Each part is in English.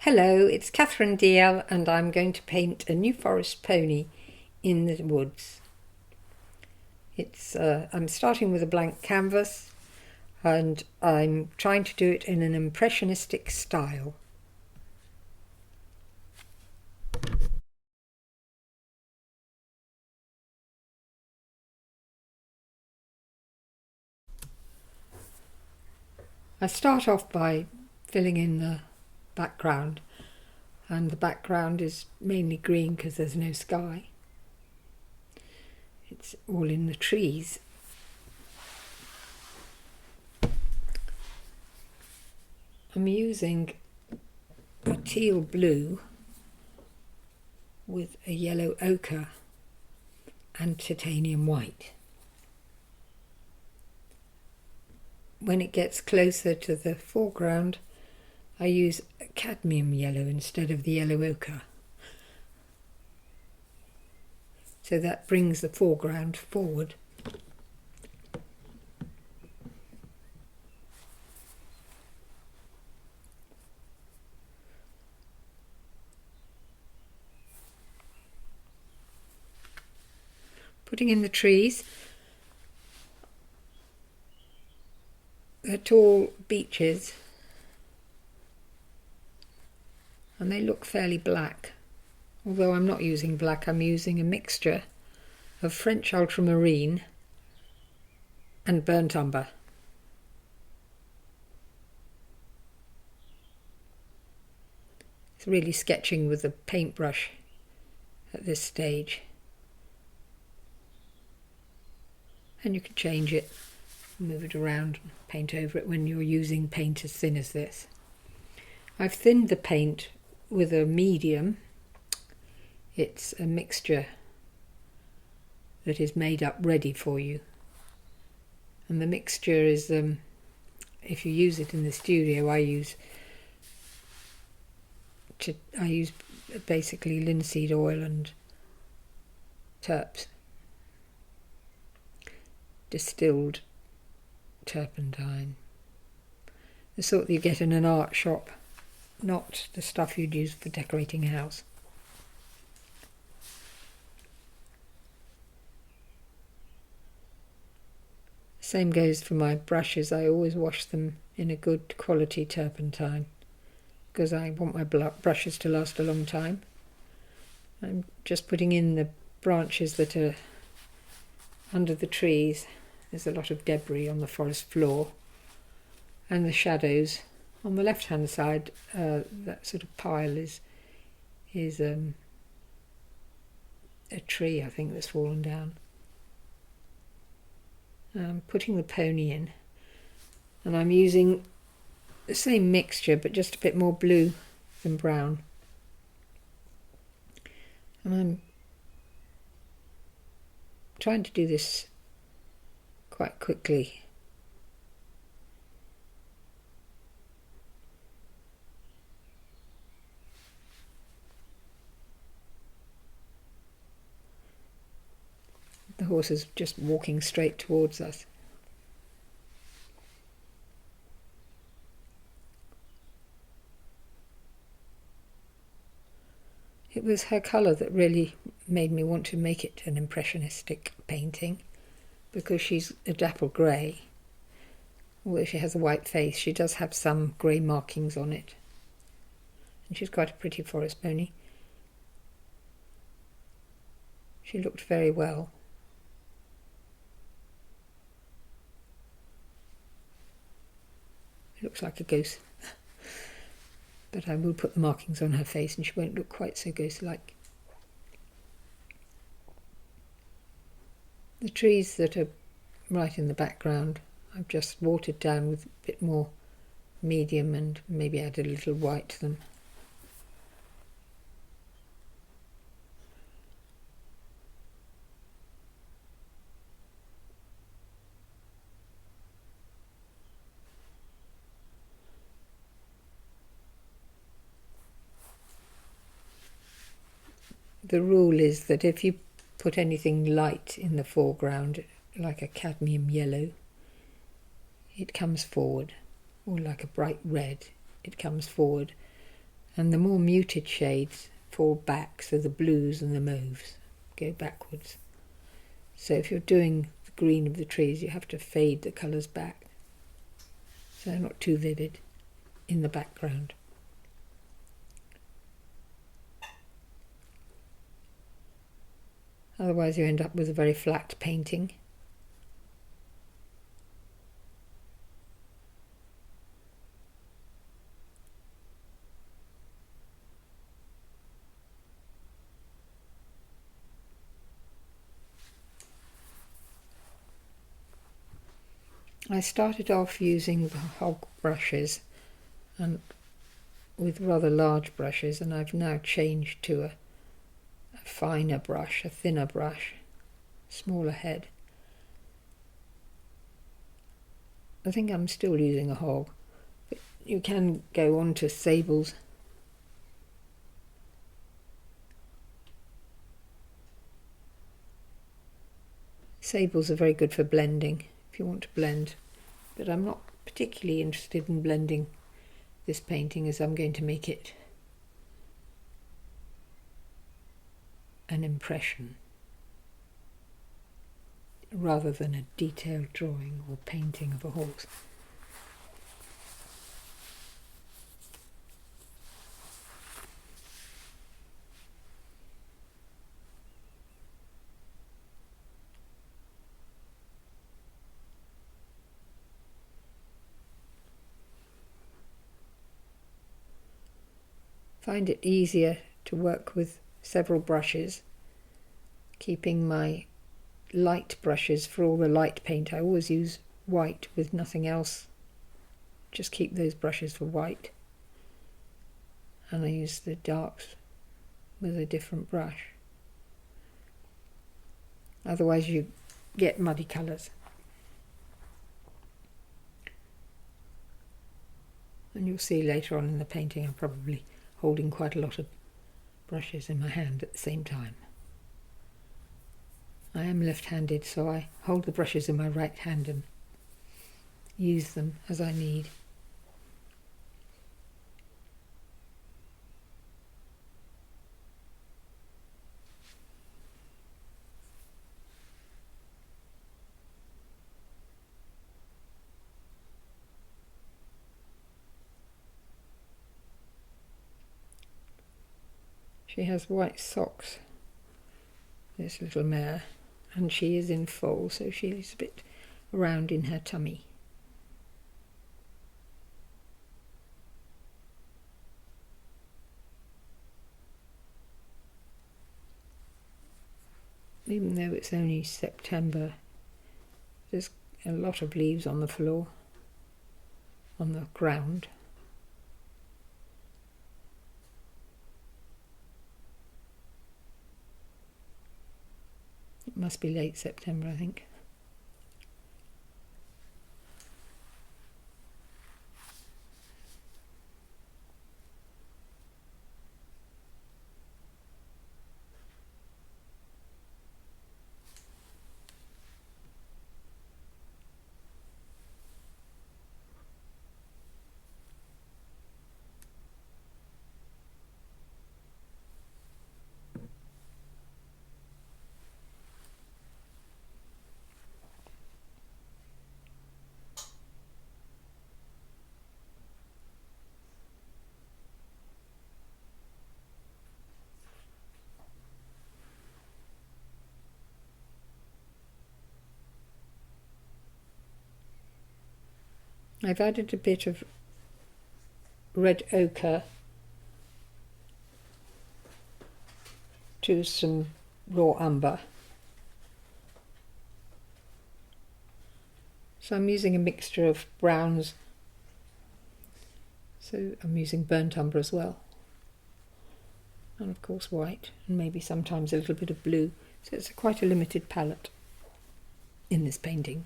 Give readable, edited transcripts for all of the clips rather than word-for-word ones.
Hello, it's Kathryn Dalziel and I'm going to paint a New Forest pony in the woods. I'm starting with a blank canvas and I'm trying to do it in an impressionistic style. I start off by filling in the background, and the background is mainly green because there's no sky. It's all in the trees. I'm using a teal blue with a yellow ochre and titanium white. When it gets closer to the foreground, I use cadmium yellow instead of the yellow ochre. So that brings the foreground forward. Putting in the trees. They're tall beeches and they look fairly black. Although I'm not using black, I'm using a mixture of French ultramarine and burnt umber. It's really sketching with a paintbrush at this stage. And you can change it, move it around, paint over it when you're using paint as thin as this. I've thinned the paint with a medium. It's a mixture that is made up ready for you. And the mixture is, if you use it in the studio, I use basically linseed oil and terps, distilled turpentine, the sort that you get in an art shop, not the stuff you'd use for decorating a house. Same goes for my brushes. I always wash them in a good quality turpentine because I want my brushes to last a long time. I'm just putting in the branches that are under the trees. There's a lot of debris on the forest floor, and the shadows on the left hand side. That sort of pile is a tree, I think, that's fallen down. I'm putting the pony in, and I'm using the same mixture but just a bit more blue than brown, and I'm trying to do this quite quickly. The horse is just walking straight towards us. It was her colour that really made me want to make it an impressionistic painting, because she's a dapple grey. Although she has a white face, she does have some grey markings on it. And she's quite a pretty forest pony. She looked very well. It looks like a ghost. But I will put the markings on her face and she won't look quite so ghost-like. The trees that are right in the background, I've just watered down with a bit more medium and maybe added a little white to them. The rule is that if you put anything light in the foreground, like a cadmium yellow, it comes forward, or like a bright red, it comes forward, and the more muted shades fall back, so the blues and the mauves go backwards. So if you're doing the green of the trees, you have to fade the colours back so they're not too vivid in the background. Otherwise you end up with a very flat painting. I started off using the hog brushes and with rather large brushes, and I've now changed to a finer brush, a thinner brush, smaller head. I think I'm still using a hog, but you can go on to sables. Sables are very good for blending if you want to blend, but I'm not particularly interested in blending this painting as I'm going to make it an impression rather than a detailed drawing or painting of a horse. Find it easier to work with several brushes, keeping my light brushes for all the light paint. I always use white with nothing else, just keep those brushes for white, and I use the darks with a different brush. Otherwise you get muddy colours. And you'll see later on in the painting I'm probably holding quite a lot of brushes in my hand at the same time. I am left-handed, so I hold the brushes in my right hand and use them as I need. She has white socks, this little mare, and she is in foal, so she's a bit round in her tummy. Even though it's only September, there's a lot of leaves on the floor, on the ground. It must be late September, I think. I've added a bit of red ochre to some raw umber. So I'm using a mixture of browns, so I'm using burnt umber as well, and of course white, and maybe sometimes a little bit of blue, so it's quite a limited palette in this painting.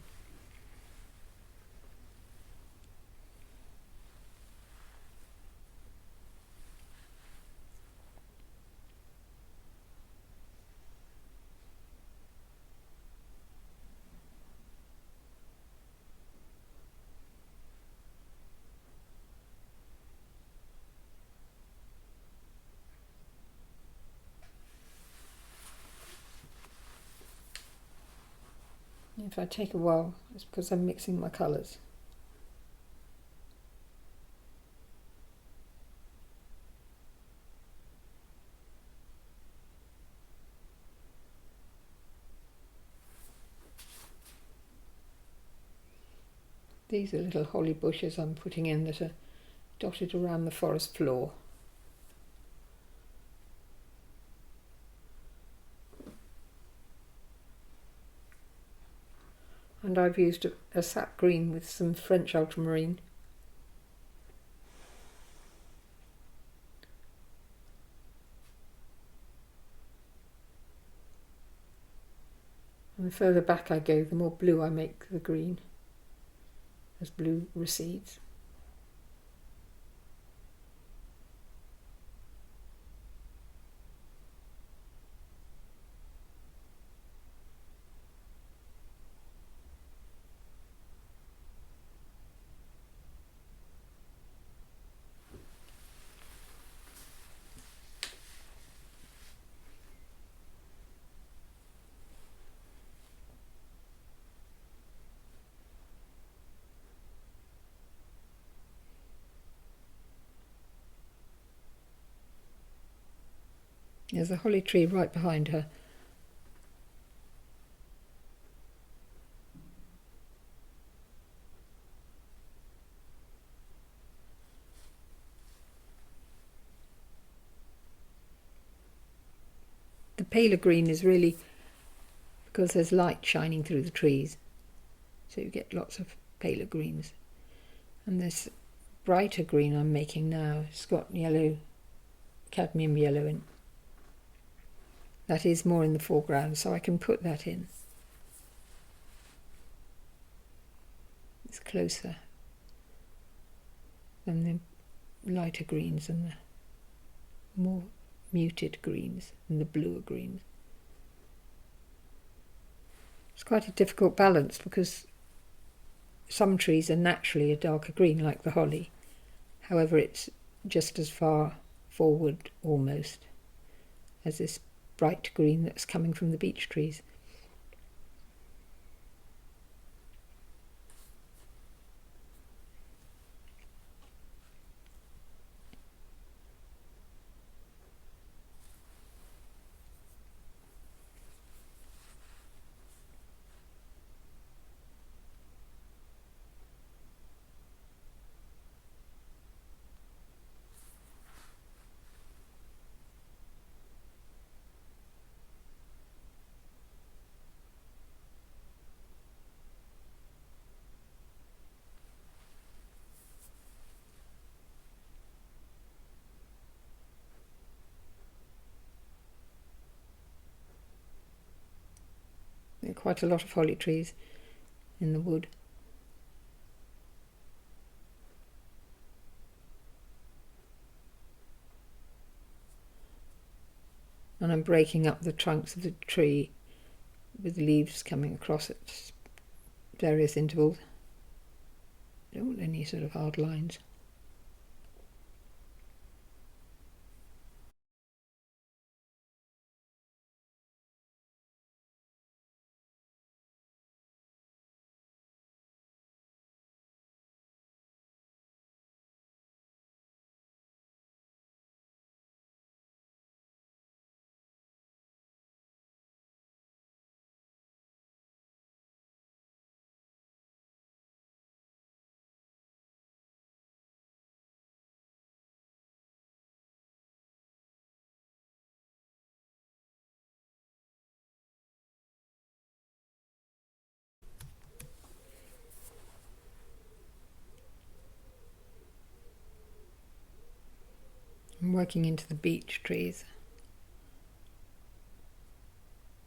If I take a while, it's because I'm mixing my colours. These are little holly bushes I'm putting in that are dotted around the forest floor. And I've used a sap green with some French ultramarine. And the further back I go, the more blue I make the green as blue recedes. There's a holly tree right behind her. The paler green is really because there's light shining through the trees, so you get lots of paler greens. And this brighter green I'm making now, it's got yellow, cadmium yellow in. That is more in the foreground, so I can put that in. It's closer than the lighter greens and the more muted greens and the bluer greens. It's quite a difficult balance because some trees are naturally a darker green, like the holly. However, it's just as far forward almost as this bright green that's coming from the beech trees. There are quite a lot of holly trees in the wood. And I'm breaking up the trunks of the tree with leaves coming across at various intervals. Don't want any sort of hard lines. I'm working into the beech trees,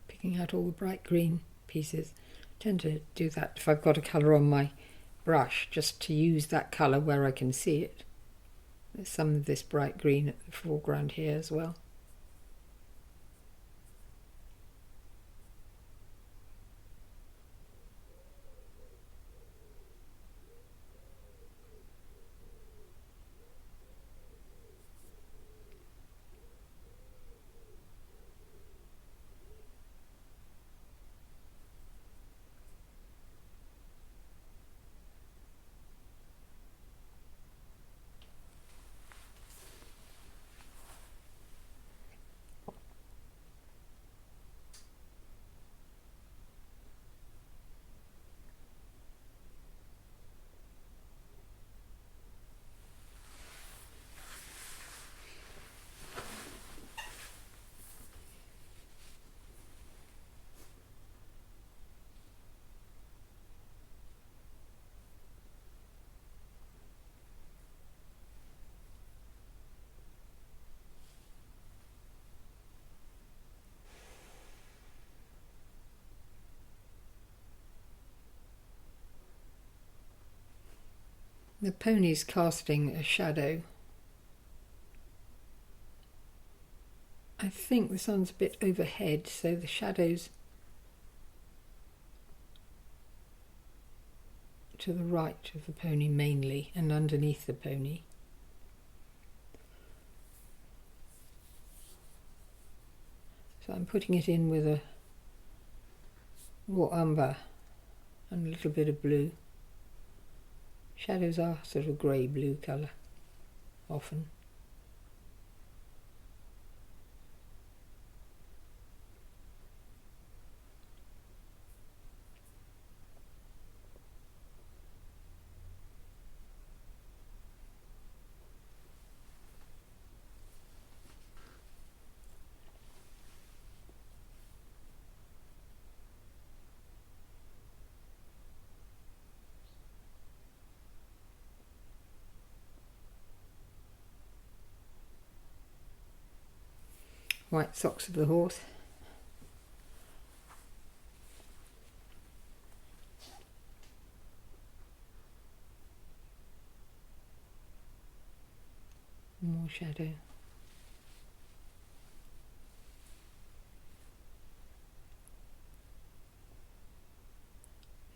picking out all the bright green pieces. I tend to do that if I've got a colour on my brush, just to use that colour where I can see it. There's some of this bright green at the foreground here as well. The pony's casting a shadow. I think the sun's a bit overhead, so the shadow's to the right of the pony mainly, and underneath the pony. So I'm putting it in with a raw umber and a little bit of blue. Shadows are sort of grey-blue colour, often. White socks of the horse. More shadow.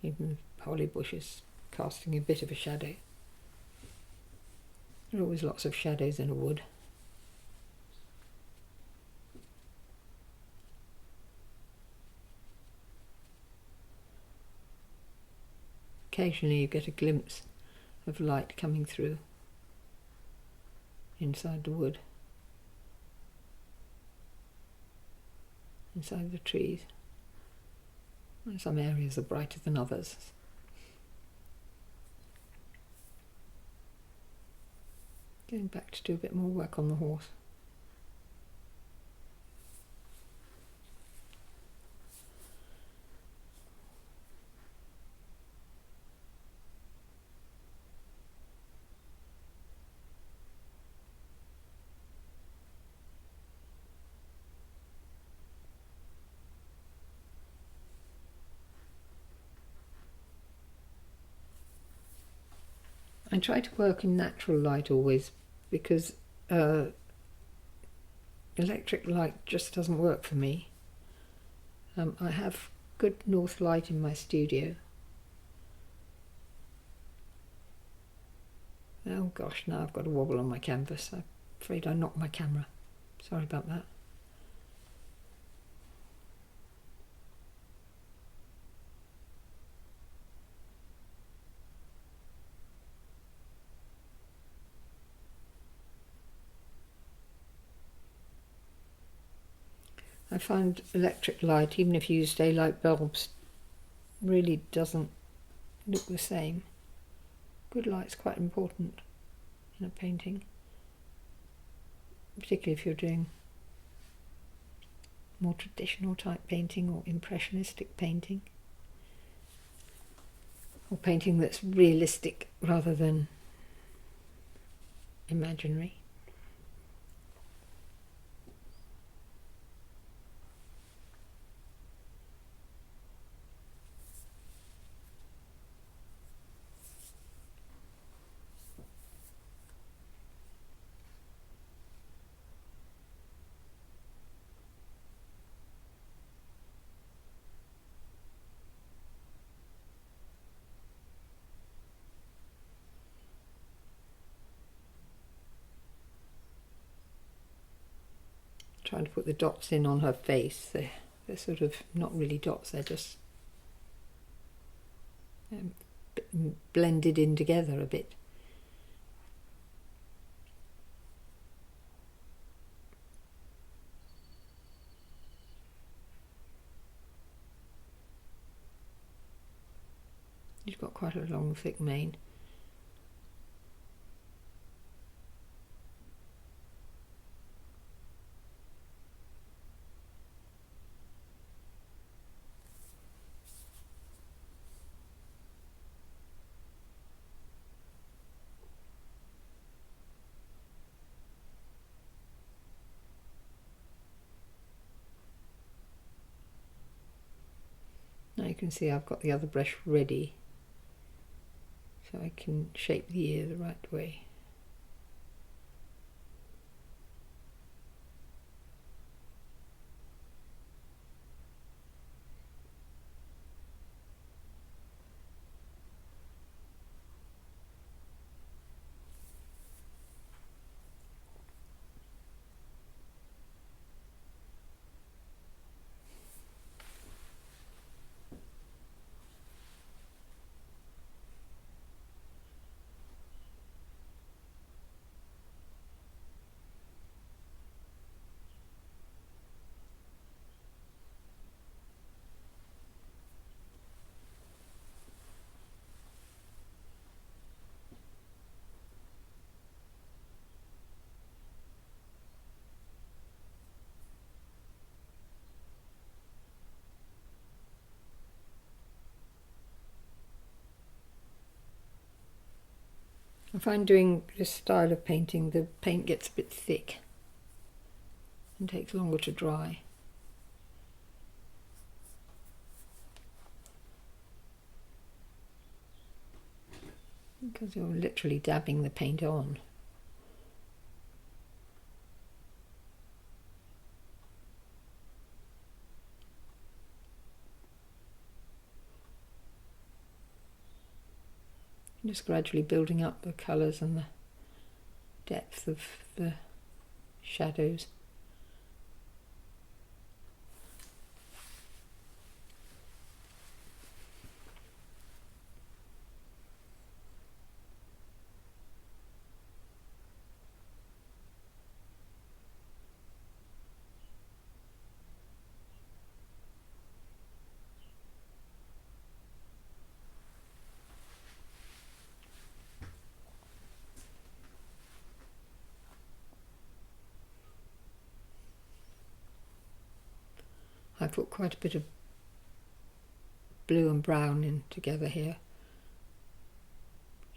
Even the holly bushes casting a bit of a shadow. There are always lots of shadows in a wood. Occasionally you get a glimpse of light coming through inside the wood, inside the trees. And some areas are brighter than others. Going back to do a bit more work on the horse. I try to work in natural light always, because electric light just doesn't work for me. I have good north light in my studio. Oh gosh, now I've got a wobble on my canvas. I'm afraid I knocked my camera. Sorry about that. I find electric light, even if you use daylight bulbs, really doesn't look the same. Good light's quite important in a painting, particularly if you're doing more traditional type painting or impressionistic painting, or painting that's realistic rather than imaginary. Trying to put the dots in on her face. They're sort of not really dots, they're just blended in together a bit. She's got quite a long, thick mane. Now you can see I've got the other brush ready so I can shape the ear the right way. I find doing this style of painting, the paint gets a bit thick and takes longer to dry. Because you're literally dabbing the paint on. Just gradually building up the colours and the depth of the shadows. I put quite a bit of blue and brown in together here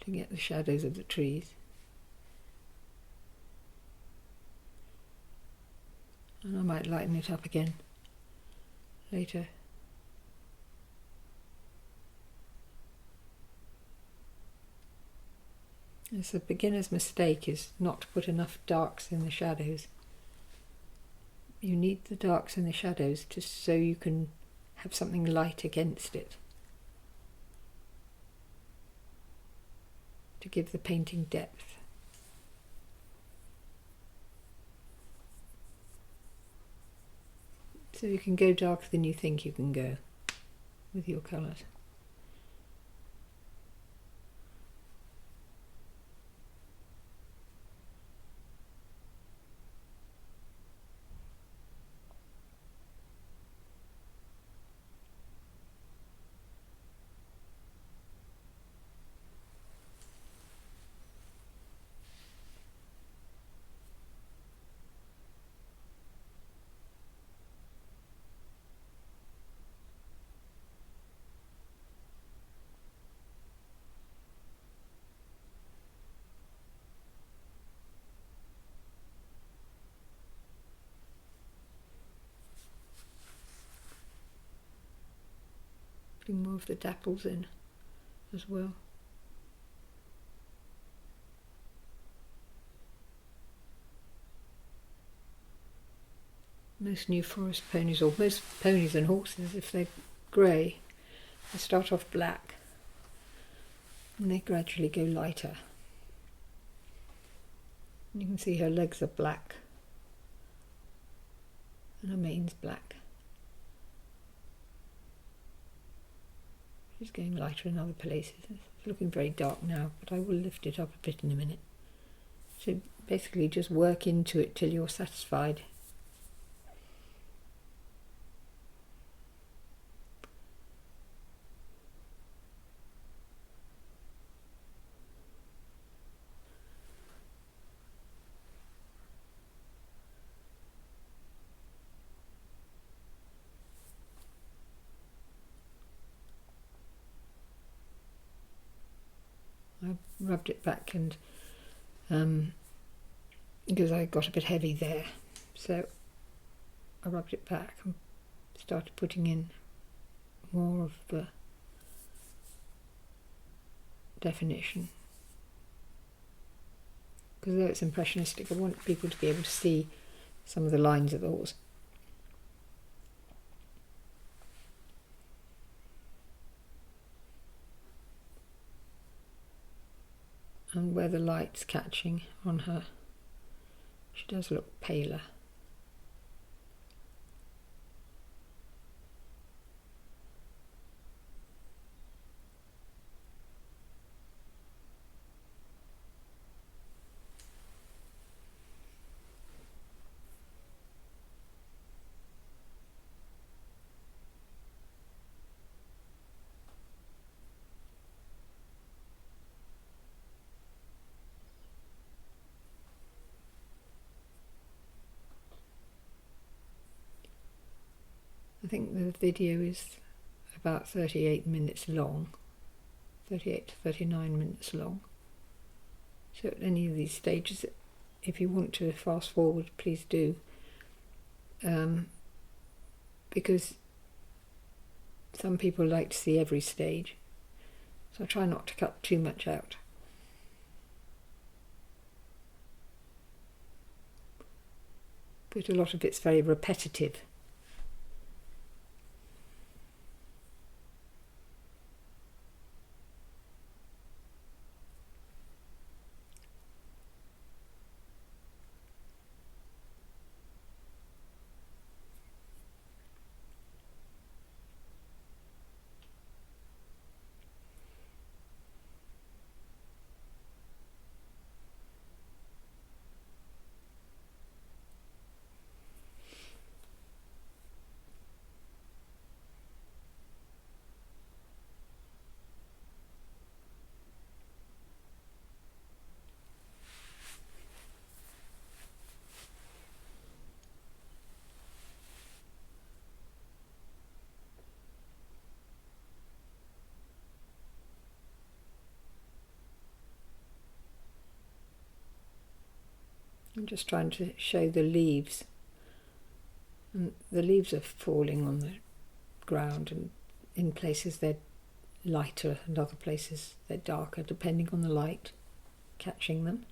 to get the shadows of the trees. And I might lighten it up again later. It's a beginner's mistake is not to put enough darks in the shadows. You need the darks in the shadows just so you can have something light against it to give the painting depth. So you can go darker than you think you can go with your colours. Putting more of the dapples in as well. Most New Forest ponies, or most ponies and horses, if they're grey, they start off black and they gradually go lighter. And you can see her legs are black and her mane's black. She's going lighter in other places. It's looking very dark now, but I will lift it up a bit in a minute. So basically just work into it till you're satisfied. I rubbed it back and because I got a bit heavy there, so I rubbed it back and started putting in more of the definition. Because though it's impressionistic, I want people to be able to see some of the lines of the horse. And where the light's catching on her, she does look paler. I think the video is about 38 minutes long, 38 to 39 minutes long. So at any of these stages, if you want to fast forward, please do. Because some people like to see every stage, so I try not to cut too much out. But a lot of it's very repetitive. I'm just trying to show the leaves. And the leaves are falling on the ground, and in places they're lighter and other places they're darker, depending on the light catching them.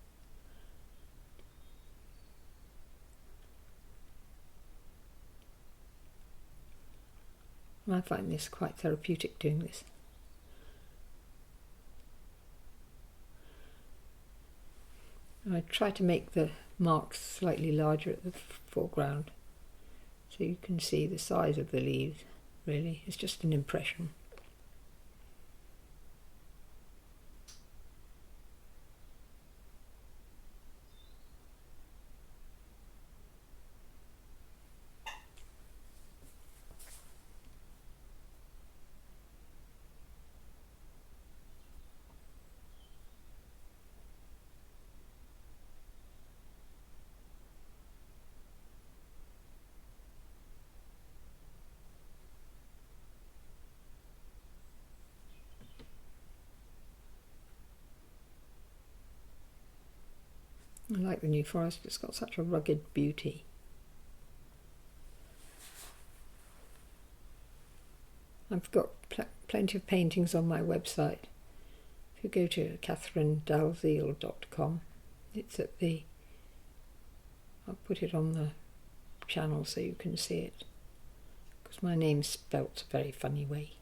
I find this quite therapeutic, doing this. I try to make the marks slightly larger at the foreground, so you can see the size of the leaves. Really, it's just an impression. I like the New Forest, it's got such a rugged beauty. I've got plenty of paintings on my website. If you go to kathryndalziel.com, it's at the... I'll put it on the channel so you can see it, because my name's spelt a very funny way.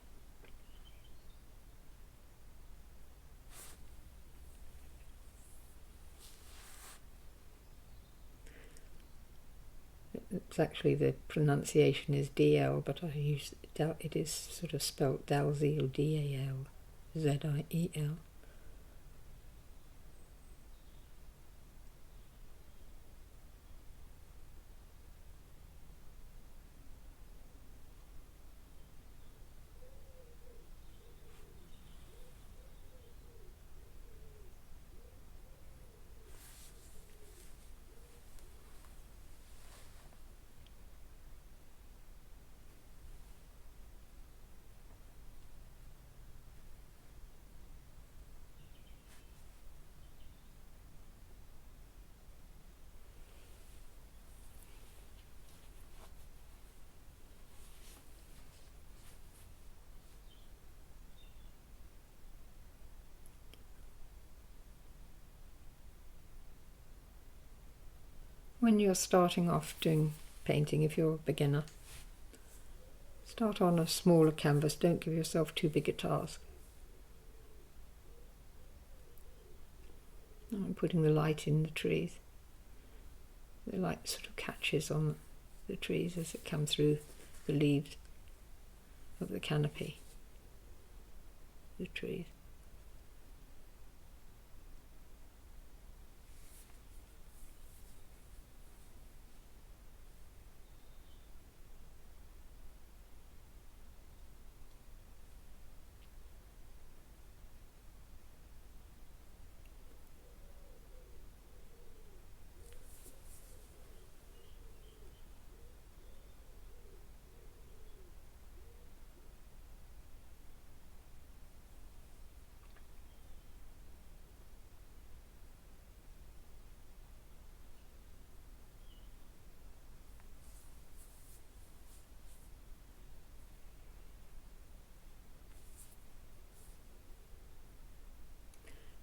It's actually, the pronunciation is DL, but I use it is sort of spelt Dalziel, D-A-L-Z-I-E-L. When you're starting off doing painting, if you're a beginner, start on a smaller canvas. Don't give yourself too big a task. I'm putting the light in the trees. The light sort of catches on the trees as it comes through the leaves of the canopy, the trees.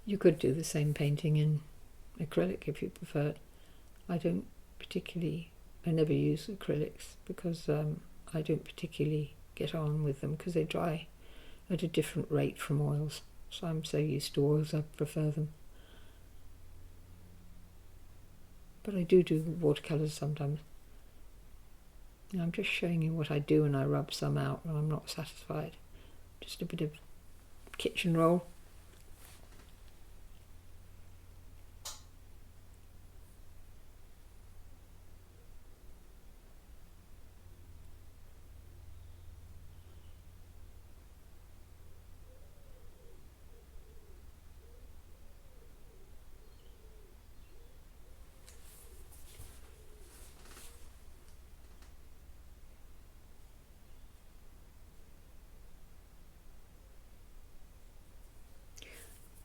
You could do the same painting in acrylic if you preferred. I never use acrylics because I don't particularly get on with them because they dry at a different rate from oils. So I'm so used to oils, I prefer them. But I do watercolours sometimes. I'm just showing you what I do when I rub some out when I'm not satisfied. Just a bit of kitchen roll.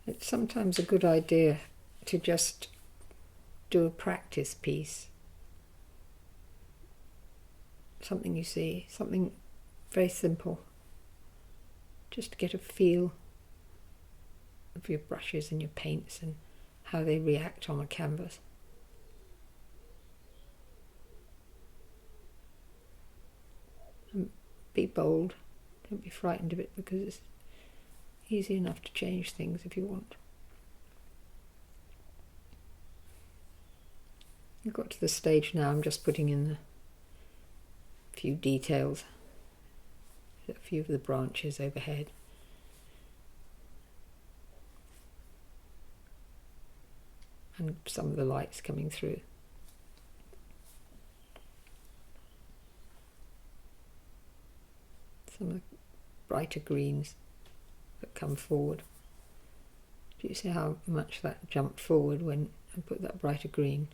It's sometimes a good idea to just do a practice piece. Something you see, something very simple. Just to get a feel of your brushes and your paints and how they react on a canvas. And be bold, don't be frightened of it because it's easy enough to change things if you want. I've got to the stage now I'm just putting in a few details, a few of the branches overhead. And some of the lights coming through. Some of the brighter greens that come forward. Do you see how much that jumped forward when I put that brighter green?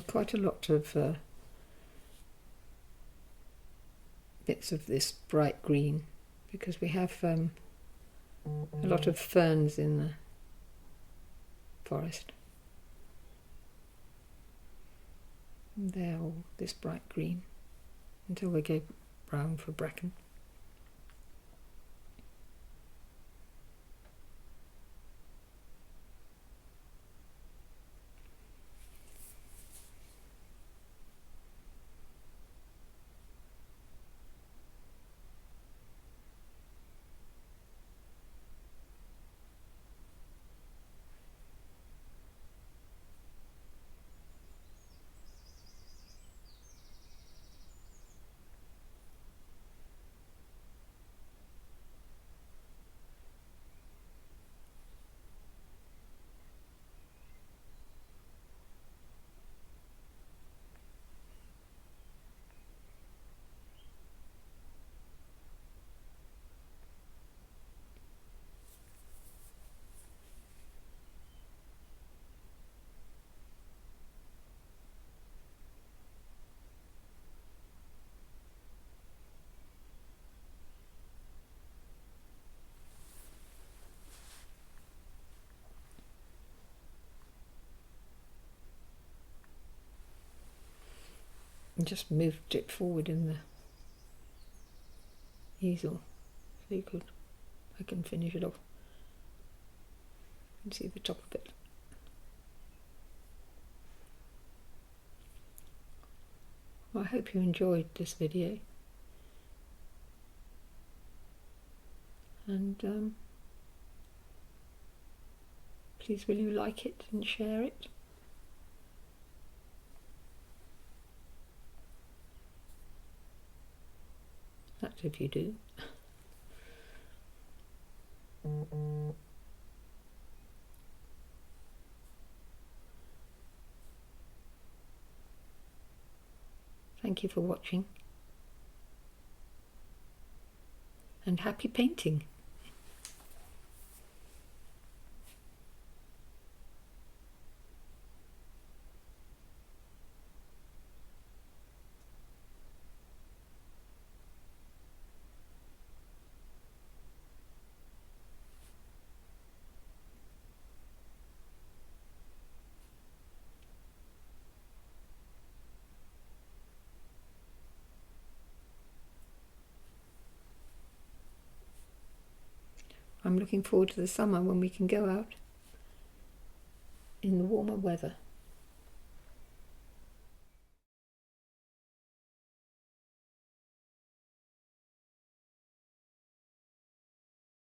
Quite a lot of bits of this bright green because we have a lot of ferns in the forest. And they're all this bright green until they go brown for bracken. And just moved it forward in the easel so I can finish it off and see the top of it. Well, I hope you enjoyed this video, and please will you like it and share it. That's if you do. Thank you for watching, and happy painting. I'm looking forward to the summer when we can go out in the warmer weather.